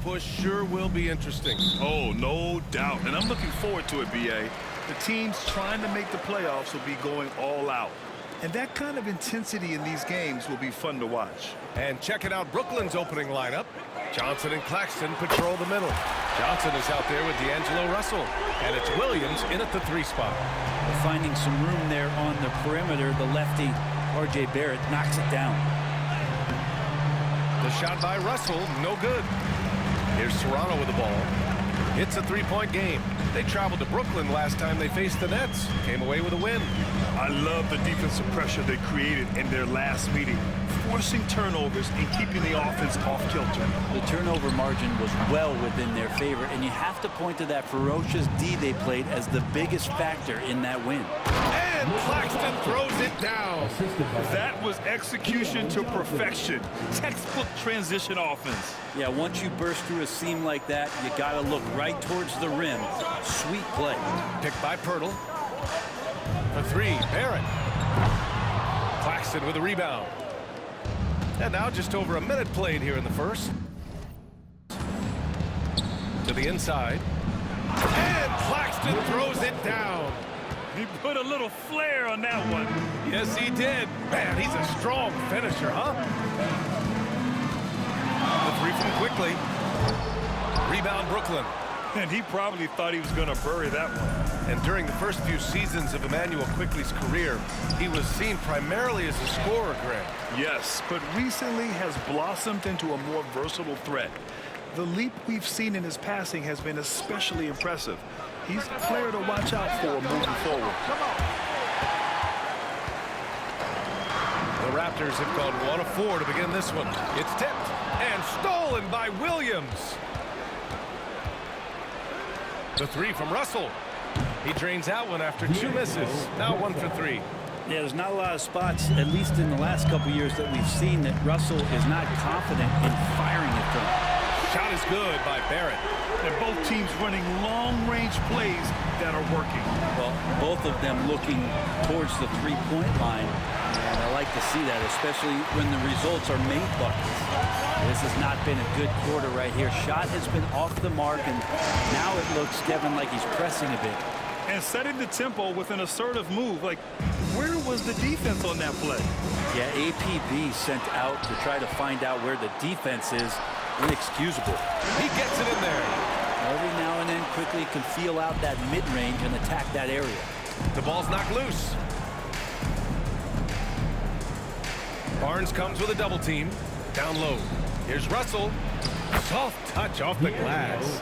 push sure will be interesting. Oh, no doubt. And I'm looking forward to it, B.A. The teams trying to make the playoffs will be going all out. And that kind of intensity in these games will be fun to watch. And checking out Brooklyn's opening lineup. Johnson and Claxton patrol the middle. Johnson is out there with D'Angelo Russell. And it's Williams in at the 3 spot. They're finding some room there on the perimeter. The lefty, R.J. Barrett, knocks it down. The shot by Russell, no good. Here's Toronto with the ball. It's a 3-point game. They traveled to Brooklyn last time they faced the Nets. Came away with a win. I love the defensive pressure they created in their last meeting, forcing turnovers and keeping the offense off kilter. The turnover margin was well within their favor, and you have to point to that ferocious D they played as the biggest factor in that win. And Claxton throws it down. That was execution to perfection. Textbook transition offense. Yeah, once you burst through a seam like that, you got to look right towards the rim. Sweet play. Picked by Pirtle. For 3, Barrett. Claxton with a rebound. And now just over a minute played here in the first. To the inside. And Claxton throws it down. He put a little flair on that one. Yes, he did. Man, he's a strong finisher, huh? The 3 from Quickly. Rebound Brooklyn. And he probably thought he was going to bury that one. And during the first few seasons of Emmanuel Quickly's career, he was seen primarily as a scorer, Greg. Yes, but recently has blossomed into a more versatile threat. The leap we've seen in his passing has been especially impressive. He's a player to watch out for moving forward. The Raptors have gone 1 of 4 to begin this one. It's tipped and stolen by Williams. The 3 from Russell. He drains that one after 2 misses. Now 1 for 3. Yeah, there's not a lot of spots, at least in the last couple years, that we've seen that Russell is not confident in firing it from. Shot is good by Barrett. And both teams running long-range plays that are working. Well, both of them looking towards the 3-point line. And I like to see that, especially when the results are made buckets. This has not been a good quarter right here. Shot has been off the mark, and now it looks, Devin, like he's pressing a bit. And setting the tempo with an assertive move. Like, where was the defense on that play? Yeah, APB sent out to try to find out where the defense is. Inexcusable. He gets it in there. Every now and then Quickly can feel out that mid-range and attack that area. The ball's knocked loose. Barnes comes with a double team. Down low. Here's Russell. Soft touch off the glass.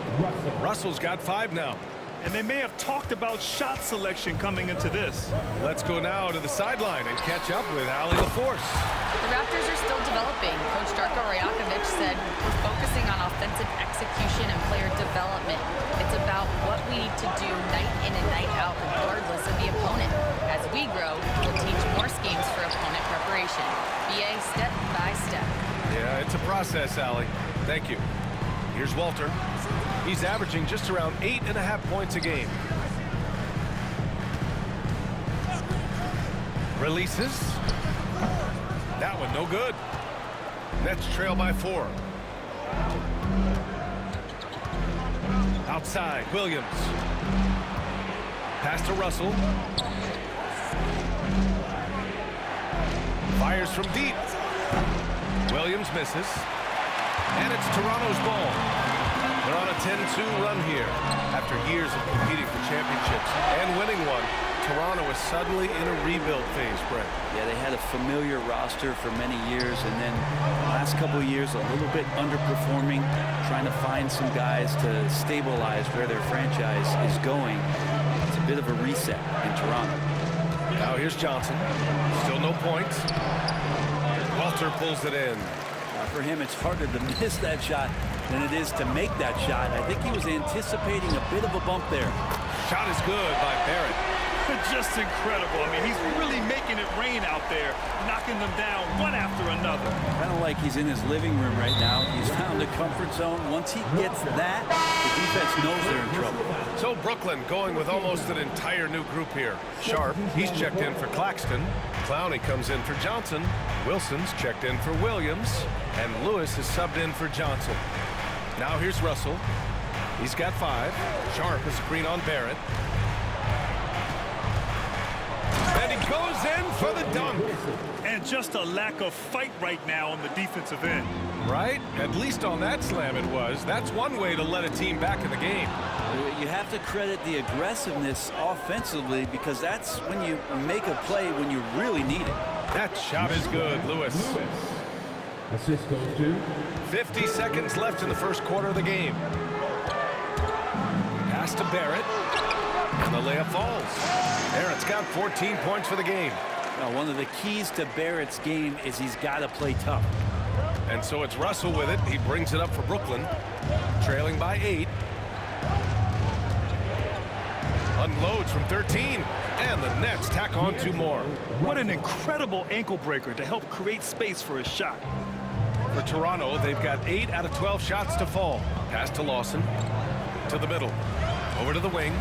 Russell's got 5 now. And they may have talked about shot selection coming into this. Let's go now to the sideline and catch up with Allie LaForce. The Raptors are still developing. Coach Darko Rajakovic said we're focusing on offensive execution and player development. It's about what we need to do night in and night out regardless of the opponent. As we grow, we'll teach more schemes for opponent preparation. BA step by step. Yeah, it's a process, Allie. Thank you. Here's Walter. He's averaging just around 8.5 points a game. Releases. That one no good. Nets trail by 4. Outside, Williams. Pass to Russell. Fires from deep. Williams misses. And it's Toronto's ball. They're on a 10-2 run here. After years of competing for championships and winning one, Toronto is suddenly in a rebuild phase, Brett. Yeah, they had a familiar roster for many years, and then the last couple of years a little bit underperforming, trying to find some guys to stabilize where their franchise is going. It's a bit of a reset in Toronto. Now here's Johnson. Still no points. Walter pulls it in. For him, it's harder to miss that shot than it is to make that shot. I think he was anticipating a bit of a bump there. Shot is good by Barrett. Just incredible. I mean, he's really making it rain out there, knocking them down one after another. Kind of like he's in his living room right now. He's found a comfort zone. Once he gets that, the defense knows they're in trouble. So Brooklyn going with almost an entire new group here. Sharp, he's checked in for Claxton. Clowney comes in for Johnson. Wilson's checked in for Williams. And Lewis is subbed in for Johnson. Now here's Russell. He's got 5. Sharp is a screen on Barrett. And he goes in for the dunk. And just a lack of fight right now on the defensive end. Right? At least on that slam it was. That's one way to let a team back in the game. You have to credit the aggressiveness offensively, because that's when you make a play when you really need it. That shot is good, Lewis. Assist goes to 50 seconds left in the first quarter of the game. Pass to Barrett. And the layup falls. Barrett's got 14 points for the game. Now, one of the keys to Barrett's game is he's got to play tough. And so it's Russell with it. He brings it up for Brooklyn. Trailing by 8. Unloads from 13. And the Nets tack on 2 more. What an incredible ankle breaker to help create space for his shot. For Toronto, they've got 8 out of 12 shots to fall. Pass to Lawson. To the middle. Over to the wing.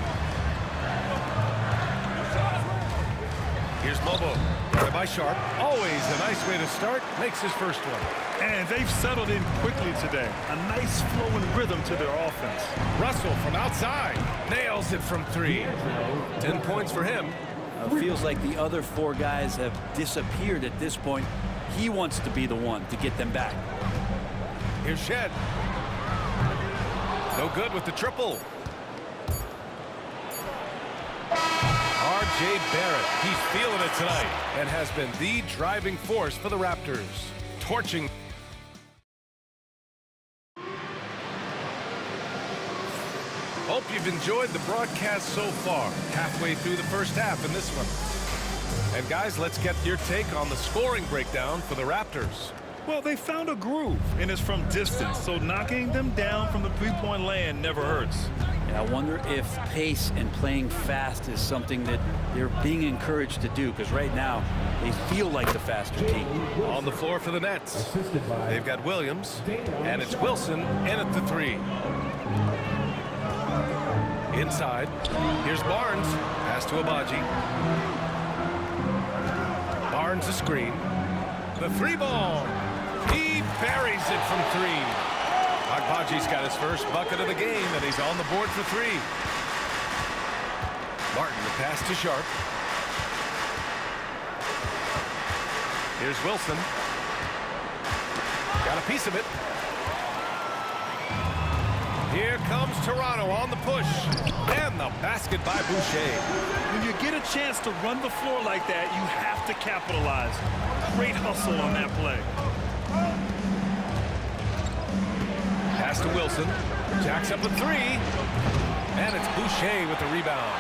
Here's Lobo. Guarded by Sharp. Always a nice way to start. Makes his first one. And they've settled in quickly today. A nice flowing rhythm to their offense. Russell from outside. Nails it from 3. 10 points for him. Feels like the other 4 guys have disappeared at this point. He wants to be the one to get them back. Here's Shed. No good with the triple. R.J. Barrett, he's feeling it tonight and has been the driving force for the Raptors. Torching. Hope you've enjoyed the broadcast so far. Halfway through the first half in this one. And guys, let's get your take on the scoring breakdown for the Raptors. Well, they found a groove, and it's from distance, so knocking them down from the three-point land never hurts. And I wonder if pace and playing fast is something that they're being encouraged to do, because right now they feel like the faster team. On the floor for the Nets, they've got Williams, and it's Wilson in at the 3. Inside, here's Barnes. Pass to Abaji. Barnes a screen. The 3 ball. He buries it from 3. Agbaji's got his first bucket of the game, and he's on the board for 3. Martin, the pass to Sharp. Here's Wilson. Got a piece of it. Here comes Toronto on the push. And the basket by Boucher. When you get a chance to run the floor like that, you have to capitalize. Great hustle on that play. Pass to Wilson. Jacks up a 3. And it's Boucher with the rebound.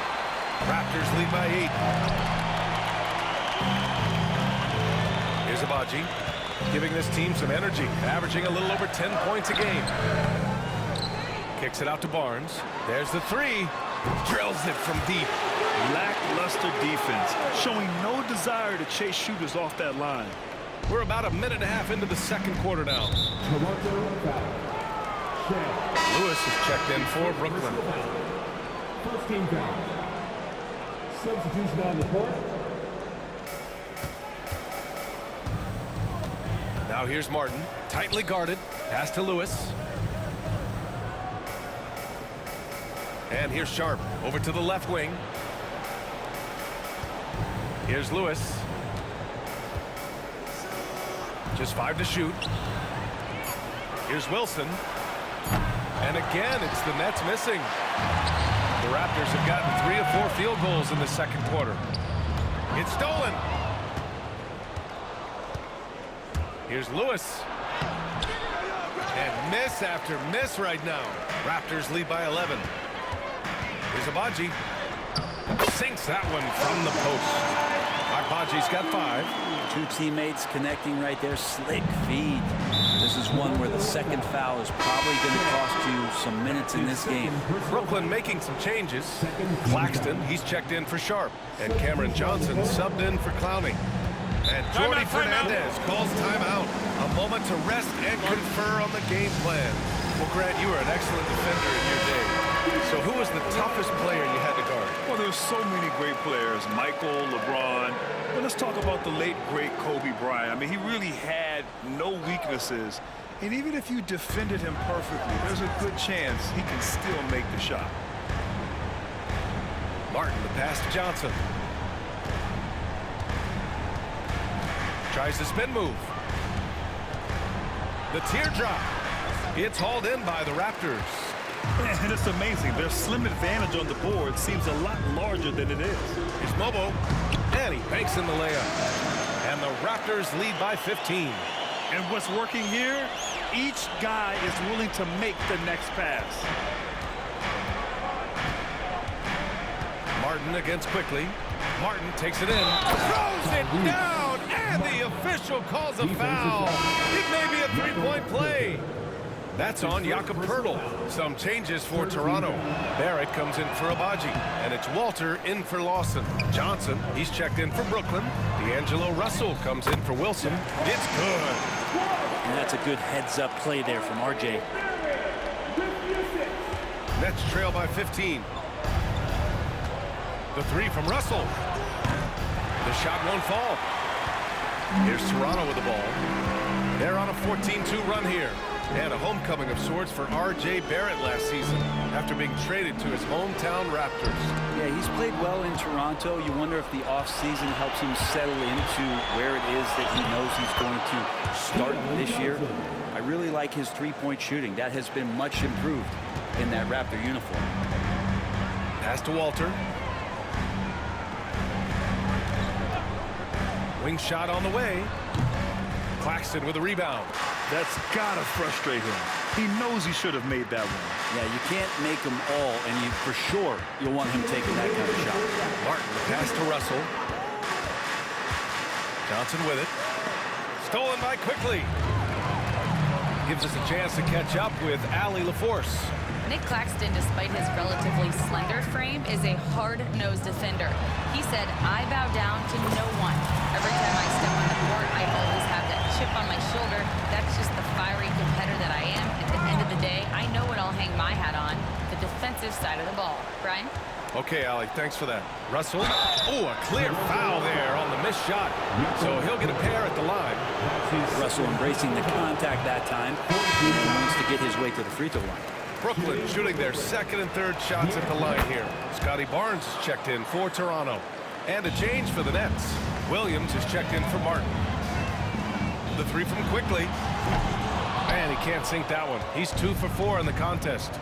Raptors lead by 8. Here's Abaji, giving this team some energy, averaging a little over 10 points a game. Kicks it out to Barnes. There's the 3. Drills it from deep. Lackluster defense, showing no desire to chase shooters off that line. We're about a minute and a half into the second quarter now. Lewis is checked in for Brooklyn. First team foul. Substitution on the court. Now here's Martin, tightly guarded. Pass to Lewis. And here's Sharp, over to the left wing. Here's Lewis. Just 5 to shoot. Here's Wilson. And again, it's the Nets missing. The Raptors have gotten 3 of 4 field goals in the second quarter. It's stolen. Here's Lewis. And miss after miss right now. Raptors lead by 11. Here's Abaji. Sinks that one from the post. Agbaji's got 5. 2 teammates connecting right there. Slick feed. This is one where the second foul is probably going to cost you some minutes in this game. Brooklyn making some changes. Claxton, he's checked in for Sharp. And Cameron Johnson subbed in for Clowney. And Jordy Fernandez calls timeout. A moment to rest and confer on the game plan. Well, Grant, you were an excellent defender in your day. So who was the toughest player you had to guard? Well, there's so many great players. Michael, LeBron. But let's talk about the late, great Kobe Bryant. I mean, he really had no weaknesses. And even if you defended him perfectly, there's a good chance he can still make the shot. Martin, the pass to Johnson. Tries the spin move. The teardrop. It's hauled in by the Raptors. And it's amazing. Their slim advantage on the board seems a lot larger than it is. Here's Mobo. And he banks in the layup. And the Raptors lead by 15. And what's working here? Each guy is willing to make the next pass. Martin against Quickly. Martin takes it in. Throws it down. And the official calls a foul. It may be a three-point play. That's on Jakob Poeltl. Some changes for Toronto. Barrett comes in for Abaji. And it's Walter in for Lawson. Johnson, he's checked in for Brooklyn. D'Angelo Russell comes in for Wilson. It's good. And that's a good heads-up play there from RJ. Nets trail by 15. The three from Russell. The shot won't fall. Here's Toronto with the ball. They're on a 14-2 run here. And a homecoming of sorts for R.J. Barrett last season after being traded to his hometown Raptors. Yeah, he's played well in Toronto. You wonder if the offseason helps him settle into where it is that he knows he's going to start this year. I really like his three-point shooting. That has been much improved in that Raptor uniform. Pass to Walter. Wing shot on the way. Claxton with a rebound. That's gotta frustrate him. He knows he should have made that one. Yeah, you can't make them all, and for sure you'll want him taking that kind of shot. Martin, the pass to Russell. Johnson with it. Stolen by Quickly. Gives us a chance to catch up with Allie LaForce. Nick Claxton, despite his relatively slender frame, is a hard-nosed defender. He said, "I bow down to no one. Every time I step on the court, I always have that chip on my shoulder. That's just the fiery competitor that I am. At the end of the day, I know what I'll hang my hat on, the defensive side of the ball." Brian? Okay, Allie, thanks for that. Russell. Oh, a clear foul there on the missed shot. So he'll get a pair at the line. Russell embracing the contact that time. He wants to get his way to the free throw line. Brooklyn shooting their second and third shots at the line here. Scotty Barnes is checked in for Toronto. And a change for the Nets. Williams is checked in for Martin. The three from Quickly. Man, he can't sink that one. He's 2 for 4 in the contest.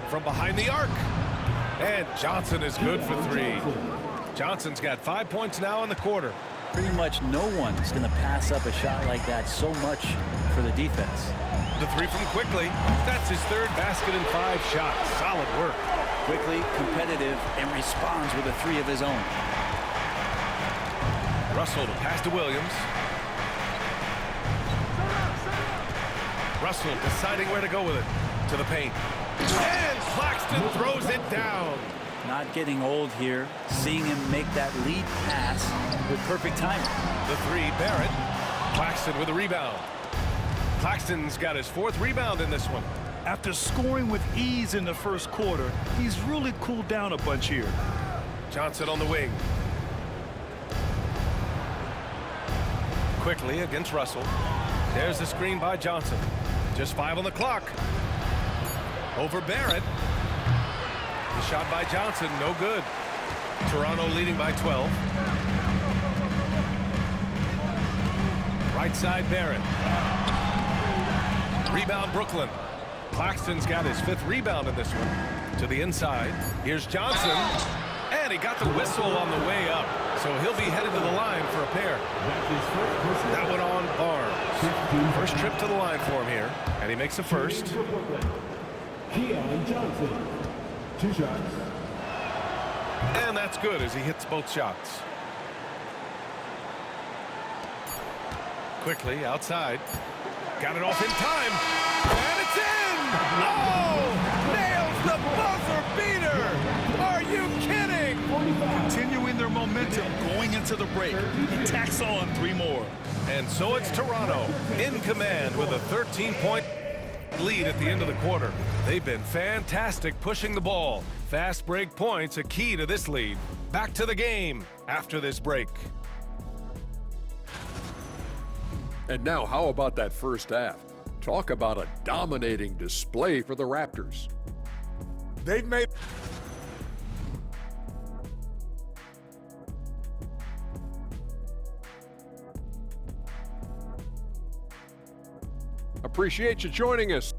From behind the arc. And Johnson is good for 3. Johnson's got 5 points now in the quarter. Pretty much no one is going to pass up a shot like that so much for the defense. The three from Quickly. That's his third basket in 5 shots. Solid work. Quickly, competitive, and responds with a 3 of his own. Russell to pass to Williams. Russell deciding where to go with it. To the paint. And Claxton throws it down. Not getting old here. Seeing him make that lead pass with perfect timing. The three, Barrett. Claxton with a rebound. Claxton's got his 4th rebound in this one. After scoring with ease in the first quarter, he's really cooled down a bunch here. Johnson on the wing. Quickly against Russell. There's the screen by Johnson. Just 5 on the clock. Over Barrett. The shot by Johnson, no good. Toronto leading by 12. Right side, Barrett. Rebound, Brooklyn. Claxton's got his 5th rebound in this one. To the inside. Here's Johnson. And he got the whistle on the way up. So he'll be headed to the line for a pair. That one on Barnes. First trip to the line for him here. And he makes the first. Keon Johnson, 2 shots. And that's good as he hits both shots. Quickly outside. Got it off in time. And it's in! Oh! Nails the buzzer beater! Are you kidding? Continuing their momentum going into the break. He tacks on 3 more. And so it's Toronto in command with a 13-point lead at the end of the quarter. They've been fantastic pushing the ball. Fast break points a key to this lead. Back to the game after this break. And now how about that first half? Talk about a dominating display for the Raptors. They've made... Appreciate you joining us.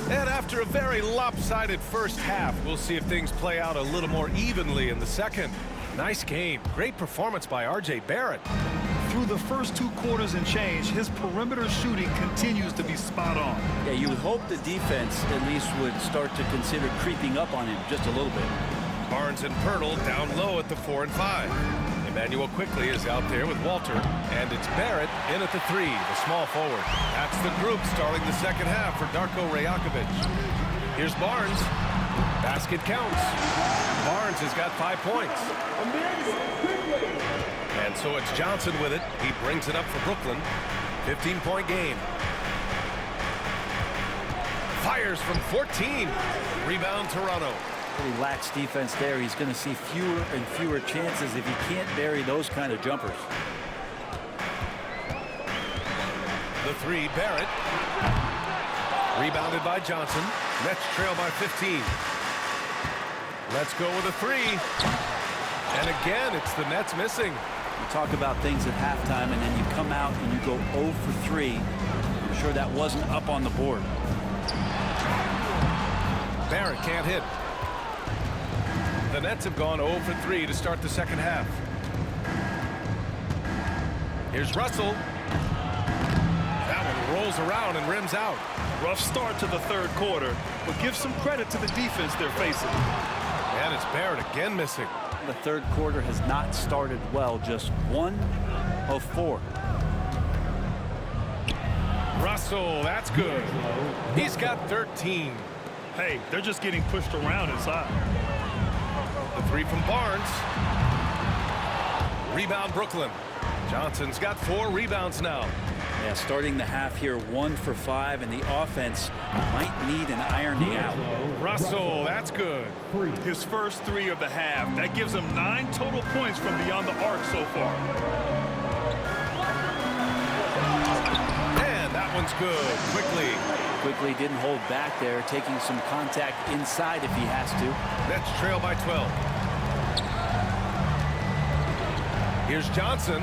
And after a very lopsided first half, we'll see if things play out a little more evenly in the second. Nice game. Great performance by R.J. Barrett. Through the first 2 quarters and change, his perimeter shooting continues to be spot on. Yeah, you would hope the defense at least would start to consider creeping up on him just a little bit. Barnes and Pirtle down low at the 4 and 5. Emmanuel quickly is out there with Walter, and it's Barrett in at the 3, the small forward. That's the group starting the second half for Darko Rajakovic. Here's Barnes. Basket counts. Barnes has got 5 points. And so it's Johnson with it. He brings it up for Brooklyn. 15-point game. Fires from 14. Rebound Toronto. Pretty lax defense there. He's going to see fewer and fewer chances if he can't bury those kind of jumpers. The 3, Barrett. Rebounded by Johnson. Nets trail by 15. Let's go with a 3. And again, it's the Nets missing. You talk about things at halftime, and then you come out and you go 0 for 3. I'm sure that wasn't up on the board. Barrett can't hit. The Nets have gone 0 for 3 to start the second half. Here's Russell. That one rolls around and rims out. Rough start to the third quarter, but give some credit to the defense they're facing. And it's Barrett again missing. The third quarter has not started well, just 1 of 4. Russell, that's good. He's got 13. Hey, they're just getting pushed around inside. The 3 from Barnes. Rebound Brooklyn. Johnson's got 4 rebounds now. Yeah, starting the half here 1 for 5, and the offense might need an ironing out. Russell, that's good. His first 3 of the half. That gives him 9 total points from beyond the arc so far. And that one's good. Quickly didn't hold back there, taking some contact inside if he has to. Nets trail by 12. Here's Johnson.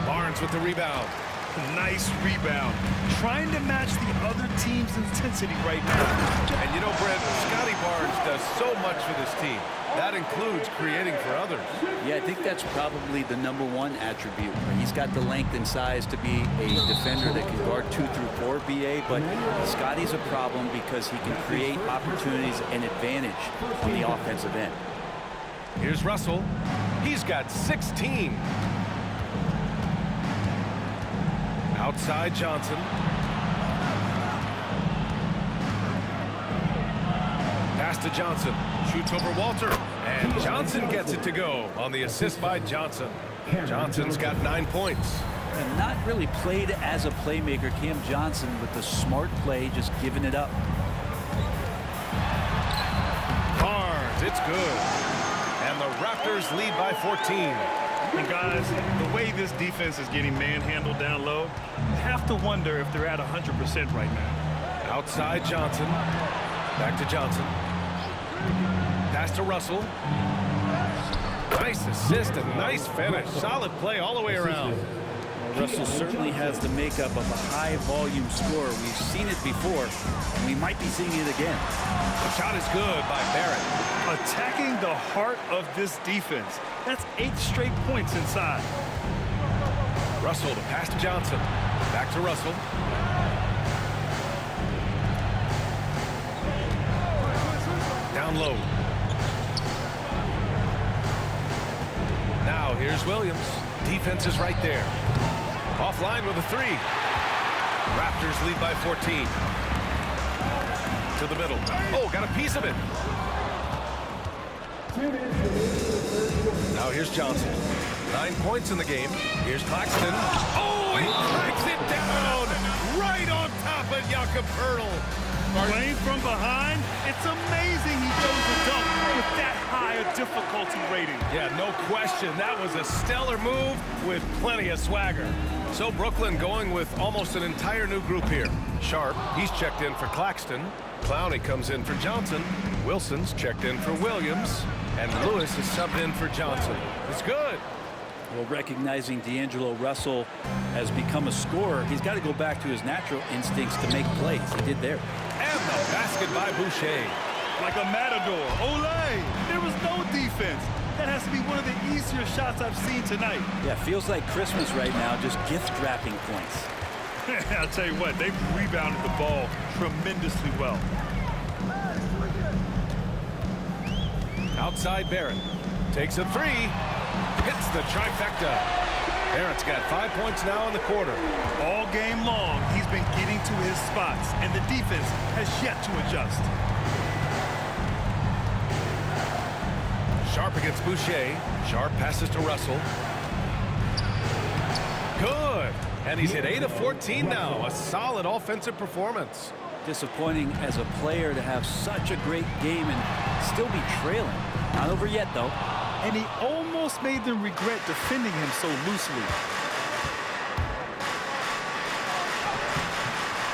Barnes with the rebound. Nice rebound. Trying to match the other team's intensity right now. And you know, Brent, Scotty Barnes does so much for this team. That includes creating for others. Yeah, I think that's probably the #1 attribute. He's got the length and size to be a defender that can guard 2 through 4, BA, but Scotty's a problem because he can create opportunities and advantage on the offensive end. Here's Russell. He's got 16. Outside Johnson. Pass to Johnson. Shoots over Walter. And Johnson gets it to go on the assist by Johnson. Johnson's got 9 points. And not really played as a playmaker, Cam Johnson, with the smart play, just giving it up. Barnes, it's good. And the Raptors lead by 14. And guys, the way this defense is getting manhandled down low, I have to wonder if they're at 100% right now. Outside Johnson. Back to Johnson. Pass to Russell. Nice assist and nice finish. Solid play all the way around. Russell certainly has the makeup of a high-volume scorer. We've seen it before, and we might be seeing it again. The shot is good by Barrett. Attacking the heart of this defense. That's 8 straight points inside. Russell to pass to Johnson. Back to Russell. Down low. Now here's Williams. Defense is right there. Offline with a 3. Raptors lead by 14. To the middle. Oh, got a piece of it. Now here's Johnson. 9 points in the game. Here's Claxton. Oh, he cracks it down right on top of Jakob Poeltl. Playing from behind, it's amazing he chose to dunk with that high a difficulty rating. Yeah, no question. That was a stellar move with plenty of swagger. So Brooklyn going with almost an entire new group here. Sharp, he's checked in for Claxton. Clowney comes in for Johnson. Wilson's checked in for Williams. And Lewis is subbed in for Johnson. It's good. Well, recognizing D'Angelo Russell has become a scorer, he's got to go back to his natural instincts to make plays. He did there. And the basket by Boucher. Like a matador. Olay! There was no defense. That has to be one of the easier shots I've seen tonight. Yeah, feels like Christmas right now, just gift wrapping points. I'll tell you what, they've rebounded the ball tremendously well. Outside Barrett. Takes a three. Hits the trifecta. Barrett's got 5 points now in the quarter. All game long, he's been getting to his spots, and the defense has yet to adjust. Sharp against Boucher. Sharp passes to Russell. Good. And he's hit 8 of 14 now. A solid offensive performance. Disappointing as a player to have such a great game and still be trailing. Not over yet, though. And he almost made them regret defending him so loosely.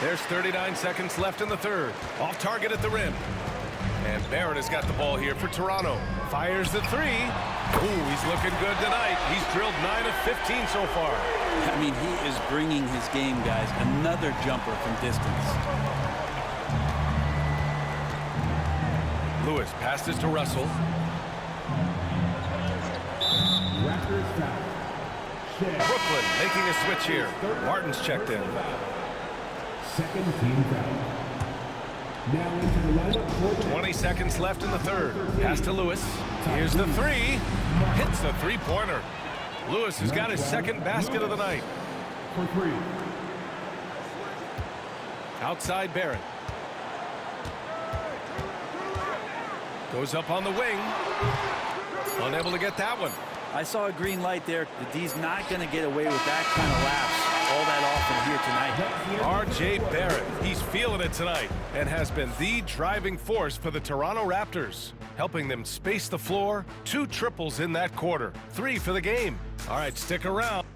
There's 39 seconds left in the third. Off target at the rim. And Barrett has got the ball here for Toronto. Fires the three. Ooh, he's looking good tonight. He's drilled 9 of 15 so far. I mean, he is bringing his game, guys. Another jumper from distance. Lewis passes to Russell. Raptors foul. Brooklyn making a switch here. Martin's checked in. Second team foul. Now into the lineup for the 20 seconds left in the third. Pass to Lewis. Here's the three. Hits the three-pointer. Lewis has got his second basket of the night. for three. Outside Barrett. Goes up on the wing. Unable to get that one. I saw a green light there. The D's not going to get away with that kind of lapse all that often here tonight. R.J. Barrett, he's feeling it tonight and has been the driving force for the Toronto Raptors, helping them space the floor. 2 triples in that quarter, 3 for the game. All right, stick around.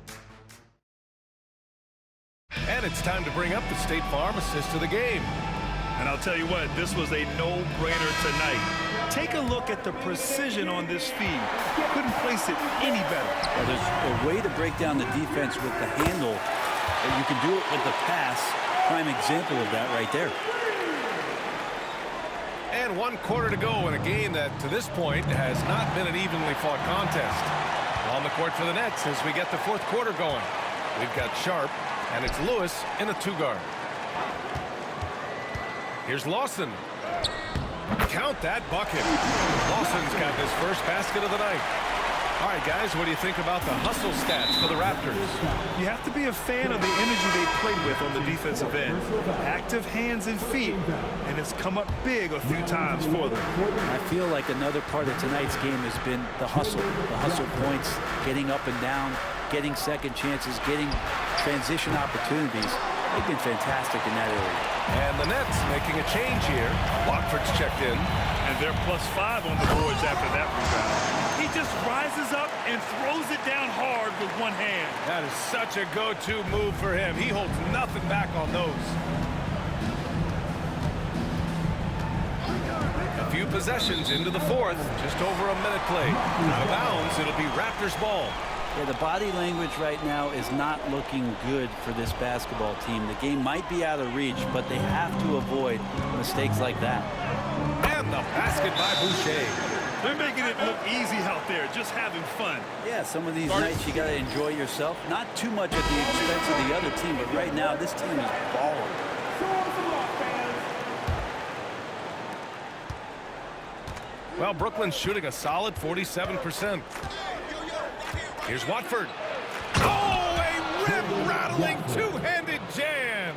And it's time to bring up the State Farm assist of the game. And I'll tell you what, this was a no-brainer tonight. Take a look at the precision on this feed. Couldn't place it any better. Well, there's a way to break down the defense with the handle, but you can do it with the pass. Prime example of that right there. And 1 quarter to go in a game that, to this point, has not been an evenly fought contest. On the court for the Nets as we get the 4th quarter going. We've got Sharp, and it's Lewis in a 2-guard. Here's Lawson. Count that bucket. Lawson's got his first basket of the night. All right, guys, what do you think about the hustle stats for the Raptors? You have to be a fan of the energy they play with on the defensive end. Active hands and feet, and it's come up big a few times for them. I feel like another part of tonight's game has been the hustle points, getting up and down, getting second chances, getting transition opportunities. They've been fantastic in that area. And the Nets making a change here. Watford's checked in. And they're +5 on the boards after that rebound. He just rises up and throws it down hard with one hand. That is such a go-to move for him. He holds nothing back on those. A few possessions into the 4th. Just over a minute played. Out of bounds, it'll be Raptors ball. Yeah, the body language right now is not looking good for this basketball team. The game might be out of reach, but they have to avoid mistakes like that. And the basket by Boucher. They're making it look easy out there, just having fun. Yeah, some of these nights you got to enjoy yourself. Not too much at the expense of the other team, but right now this team is balling. Well, Brooklyn's shooting a solid 47%. Here's Watford. Oh, a rib-rattling two-handed jam.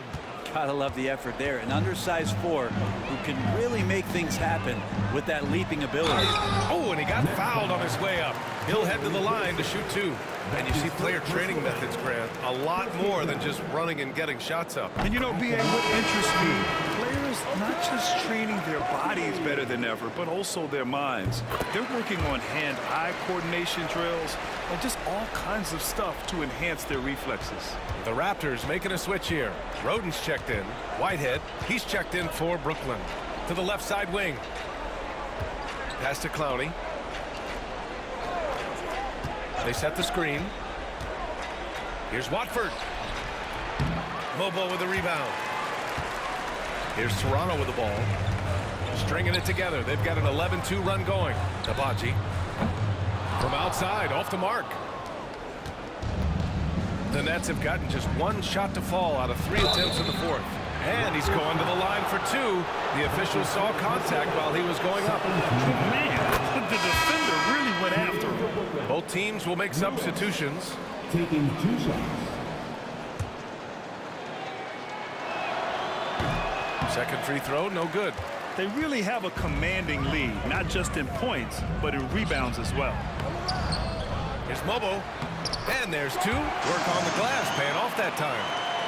Gotta love the effort there. An undersized 4 who can really make things happen with that leaping ability. Oh, and he got fouled on his way up. He'll head to the line to shoot 2. And you see player training methods, Grant, a lot more than just running and getting shots up. And you know, B.A., what interests me, players not just training their bodies better than ever, but also their minds. They're working on hand-eye coordination drills and just all kinds of stuff to enhance their reflexes. The Raptors making a switch here. Roden's checked in. Whitehead, he's checked in for Brooklyn. To the left side wing. Pass to Clowney. They set the screen. Here's Watford. Mobo with the rebound. Here's Toronto with the ball. Stringing it together. They've got an 11-2 run going. Tabaji. From outside, off the mark. The Nets have gotten just one shot to fall out of 3 attempts in the fourth. And he's going to the line for 2. The official saw contact while he was going up. Man, the defender really went after him. Both teams will make substitutions. Taking 2 shots. Second free throw, no good. They really have a commanding lead, not just in points, but in rebounds as well. Here's Mobo. And there's 2. Work on the glass, paying off that time.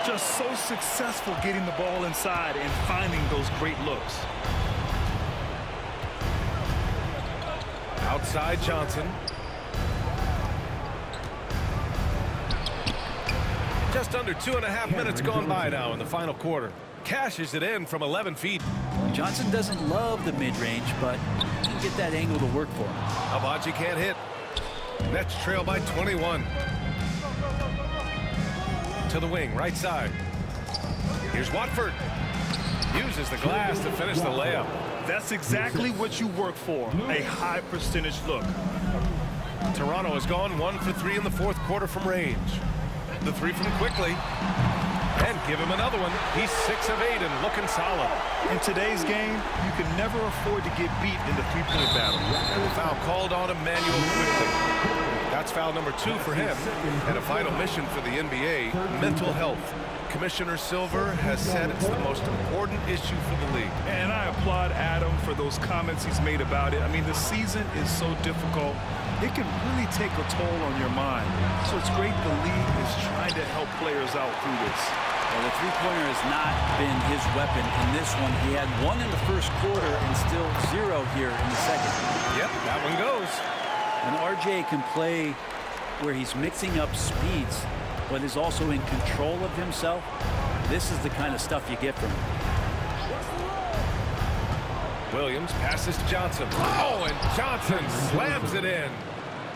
Just so successful getting the ball inside and finding those great looks. Outside Johnson. Just under 2.5 minutes gone by now in the final quarter. Cashes it in from 11 feet. Johnson doesn't love the mid-range, but he can get that angle to work for him. Tabaji can't hit. Nets trail by 21. To the wing, right side. Here's Watford. Uses the glass to finish the layup. That's exactly what you work for, a high percentage look. Toronto has gone 1 for 3 in the fourth quarter from range. The 3 from Quickly. And give him another one. He's 6 of 8 and looking solid. In today's game, you can never afford to get beat in the three-point battle. And the foul called on Emmanuel Quickly. That's foul number 2 for him. And a final mission for the NBA, mental health. Commissioner Silver has said it's the most important issue for the league. And I applaud Adam for those comments he's made about it. I mean, the season is so difficult. It can really take a toll on your mind. So it's great the league is trying to help players out through this. Well, the three-pointer has not been his weapon in this one. He had 1 in the first quarter and still 0 here in the second. Yep, that one goes. And RJ can play where he's mixing up speeds, but is also in control of himself. This is the kind of stuff you get from him. Williams passes to Johnson. Oh, and Johnson slams it in.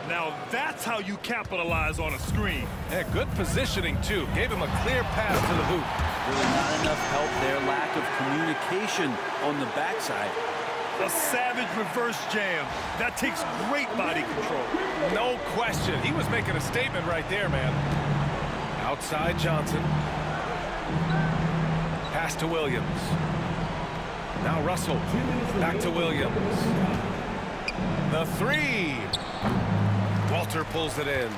Now that's how you capitalize on a screen. Yeah, good positioning, too. Gave him a clear pass to the hoop. Really not enough help there. Lack of communication on the backside. A savage reverse jam. That takes great body control. No question. He was making a statement right there, man. Outside Johnson. Pass to Williams. Now Russell. Back to Williams. The 3. Walter pulls it in.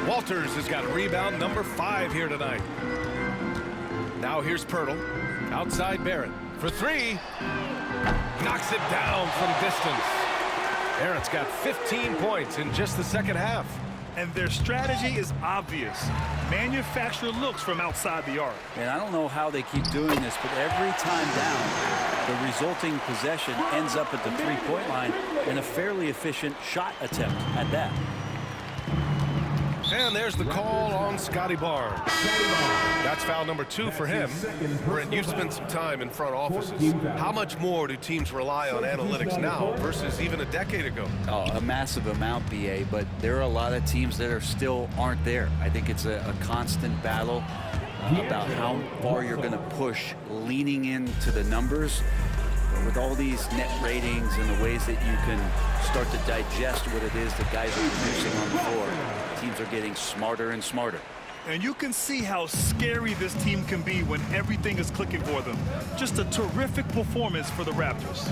Walters has got rebound number 5 here tonight. Now here's Pirtle. Outside Barrett. For 3. Knocks it down from distance. Barrett's got 15 points in just the second half. And their strategy is obvious. Manufacture looks from outside the arc. And I don't know how they keep doing this, but every time down, the resulting possession ends up at the three-point line and a fairly efficient shot attempt at that. And there's the call on Scotty Barnes. That's foul number 2 for him. Brent, you've spent some time in front offices. How much more do teams rely on analytics now versus even a decade ago? Oh, a massive amount, BA, but there are a lot of teams that are still aren't there. I think it's a constant battle about how far you're going to push, leaning into the numbers. But with all these net ratings and the ways that you can start to digest what it is that guys are producing on the floor, teams are getting smarter and smarter. And you can see how scary this team can be when everything is clicking for them. Just a terrific performance for the Raptors.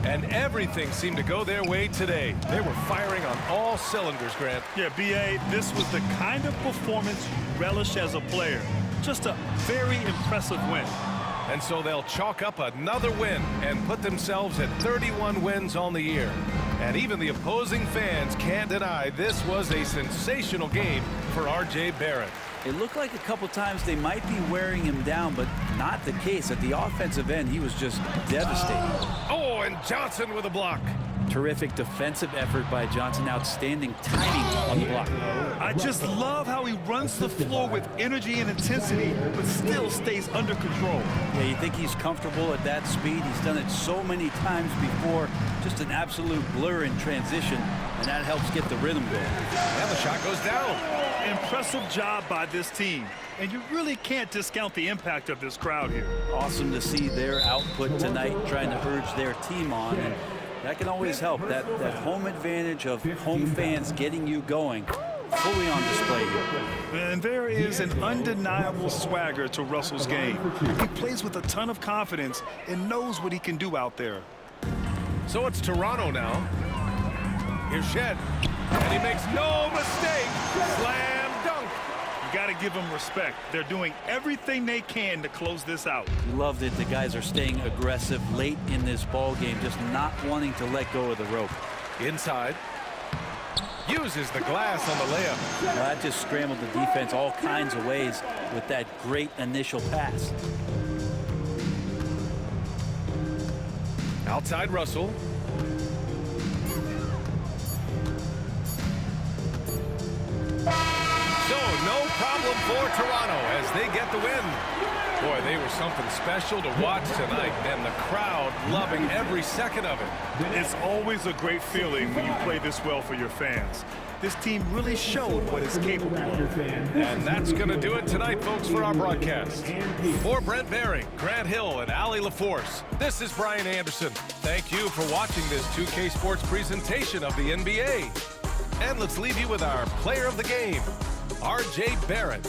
And everything seemed to go their way today. They were firing on all cylinders, Grant. Yeah, B.A., this was the kind of performance you relish as a player. Just a very impressive win. And so they'll chalk up another win and put themselves at 31 wins on the year. And even the opposing fans can't deny this was a sensational game for R.J. Barrett. It looked like a couple times they might be wearing him down, but not the case. At the offensive end, he was just devastating. Oh, and Johnson with a block. Terrific defensive effort by Johnson. Outstanding timing on the block. I just love how he runs the floor with energy and intensity, but still stays under control. Yeah, you think he's comfortable at that speed? He's done it so many times before. Just an absolute blur in transition, and that helps get the rhythm going. And the shot goes down. Impressive job by this team, and you really can't discount the impact of this crowd here. Awesome to see their output tonight, trying to urge their team on, and that can always help. That home advantage of home fans getting you going, fully on display here. And there is an undeniable swagger to Russell's game. He plays with a ton of confidence and knows what he can do out there. So it's Toronto now. Here's Shed, and he makes no mistake. Slam dunk. You got to give them respect. They're doing everything they can to close this out. Loved it. The guys are staying aggressive late in this ball game, just not wanting to let go of the rope. Inside. Uses the glass on the layup. Well, that just scrambled the defense all kinds of ways with that great initial pass. Outside Russell. So no problem for Toronto as they get the win. Boy, they were something special to watch tonight, and the crowd loving every second of it. It's always a great feeling when you play this well for your fans. This team really showed what it's capable of. And that's going to do it tonight, folks, for our broadcast. For Brent Behring, Grant Hill, and Allie LaForce, this is Brian Anderson. Thank you for watching this 2K Sports presentation of the NBA. And let's leave you with our player of the game, R.J. Barrett.